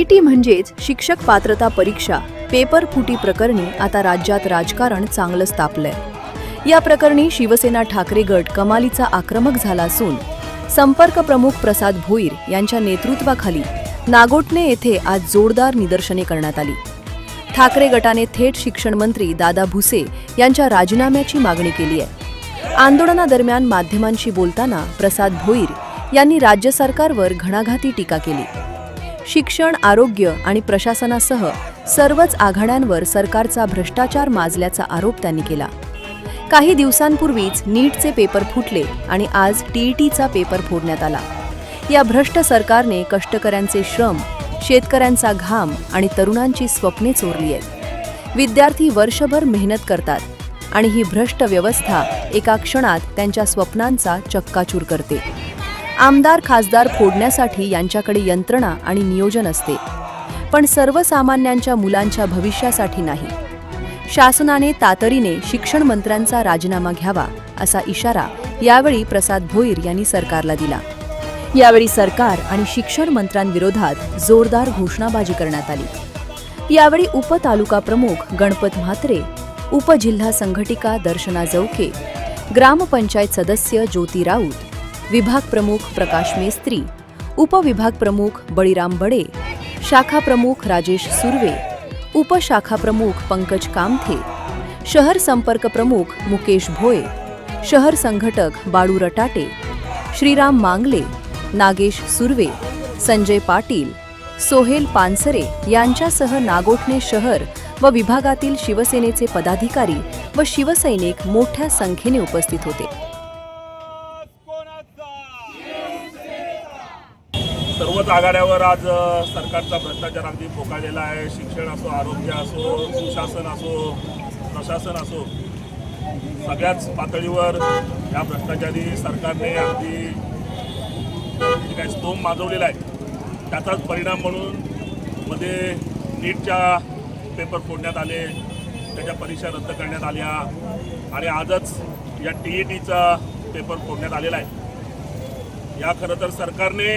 TET म्हणजेच शिक्षक पात्रता परीक्षा पेपर फुटी प्रकरणी आता राज्यात राजकारण चांगलंच तापलंय। या प्रकरणी शिवसेना ठाकरे गट कमालीचा आक्रमक झाला असून संपर्क प्रमुख प्रसाद भोईर यांच्या नेतृत्वाखाली नागोठणे येथे आज जोरदार निदर्शने करण्यात आली। ठाकरे गटाने थेट शिक्षण मंत्री दादा भुसे यांच्या राजीनाम्याची मागणी केली आहे। आंदोलनादरम्यान माध्यमांशी बोलताना प्रसाद भोईर यांनी राज्य सरकारवर घणाघाती टीका केली। शिक्षण, आरोग्य आणि प्रशासनासह सर्वच आघाड्यांवर सरकारचा भ्रष्टाचार माजल्याचा आरोप त्यांनी केला। काही दिवसांपूर्वीच नीटचे पेपर फुटले आणि आज टीईटीचा पेपर फोडण्यात आला। या भ्रष्ट सरकारने कष्टकऱ्यांचे श्रम, शेतकऱ्यांचा घाम आणि तरुणांची स्वप्ने चोरली आहेत। विद्यार्थी वर्षभर मेहनत करतात आणि ही भ्रष्ट व्यवस्था एका क्षणात त्यांच्या स्वप्नांचा चक्काचूर करते। आमदार, खासदार फोडण्यासाठी यांच्याकडे यंत्रणा आणि नियोजन असते, पण सर्वसामान्यांच्या मुलांच्या भविष्यासाठी नाही। शासनाने तातडीने शिक्षण मंत्र्यांचा राजीनामा घ्यावा असा इशारा यावेळी प्रसाद भोईर यांनी सरकारला दिला। यावेळी सरकार आणि शिक्षण मंत्र्यांविरोधात जोरदार घोषणाबाजी करण्यात आली। यावेळी उपतालुका प्रमुख गणपत म्हात्रे, उपजिल्हा संघटिका दर्शना जवके, ग्रामपंचायत सदस्य ज्योती राऊत, विभाग प्रमुख प्रकाश मेस्त्री, उपविभाग प्रमुख बळीराम बडे, शाखा प्रमुख राजेश सुर्वे, उपशाखा प्रमुख पंकज कामथे, शहर संपर्क प्रमुख मुकेश भोये, शहर संघटक बाळू रटाटे, श्रीराम मांगले, नागेश सुर्वे, संजय पाटील, सोहेल पानसरे यांच्यासह नागोठणे शहर व विभागातील शिवसेनेचे पदाधिकारी व शिवसैनिक मोठ्या संख्येने उपस्थित होते। सर्वच आघाड्यावर आज सरकारचा भ्रष्टाचार अगदी फोकाळलेला आहे। शिक्षण असो, आरोग्य असो, सुशासन असो, प्रशासन असो, सगळ्याच पातळीवर या भ्रष्टाचारी सरकारने अगदी काय स्तोम माजवलेला आहे। त्याचाच परिणाम म्हणून मध्ये नीटच्या पेपर फोडण्यात आले, त्याच्या परीक्षा रद्द करण्यात आल्या आणि आजच या टीईटीचा पेपर फोडण्यात आलेला आहे। या खरं तर सरकारने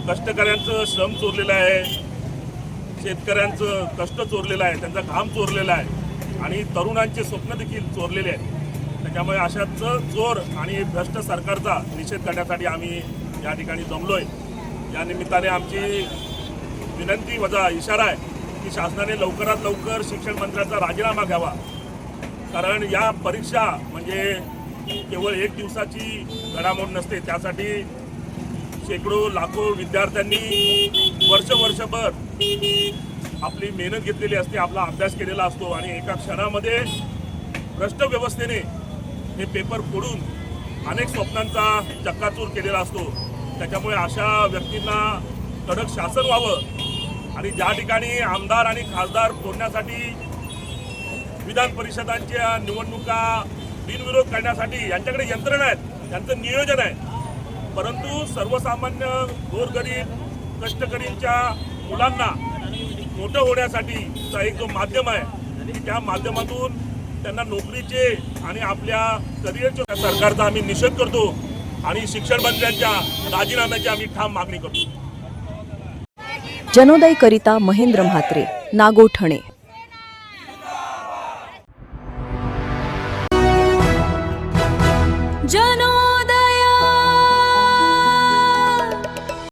कष्टकऱ्यांचं श्रम चोरलेलं आहे, शेतकऱ्यांचं कष्ट चोरलेलं आहे, त्यांचा घाम चोरलेला आहे आणि तरुणांचे स्वप्न देखील चोरलेले आहेत। त्याच्यामुळे अशाच चोर आणि भ्रष्ट सरकारचा निषेध करण्यासाठी आम्ही या ठिकाणी जमलोय। या निमित्ताने आमची विनंती वजा इशारा आहे की शासनाने लवकरात लवकर शिक्षण मंत्र्यांचा राजीनामा घ्यावा, कारण या परीक्षा म्हणजे केवळ एक दिवसाची घडामोड नसते। त्यासाठी शेकडो लाखो विद्यार्थ्यांनी वर्षभर आपली मेहनत घेतलेली असते, आपला अभ्यास केलेला असतो आणि एका क्षणामध्ये भ्रष्ट व्यवस्थेने हे पेपर फोडून अनेक स्वप्नांचा चक्काचूर केलेला असतो। त्याच्यामुळे अशा व्यक्तींना कडक शासन व्हावं आणि ज्या ठिकाणी आमदार आणि खासदार फोडण्यासाठी विधान परिषदांच्या निवडणुका बिनविरोध करण्यासाठी यांच्याकडे यंत्रणा आहेत, त्यांचं नियोजन आहे, परंतु सर्वसामान्य गोरगरीब कष्टकरींच्या मुलांना मोठं होण्यासाठीचा एक जो माध्यम आहे, त्या माध्यमातून त्यांना नोकरीचे आणि आपल्या करिअरच्या सरकारचा आम्ही निषेध करतो आणि शिक्षण मंत्र्यांच्या राजीनाम्याची आम्ही ठाम मागणी करतो। जनोदय करिता महेंद्र म्हात्रे, नागोठणे। जनो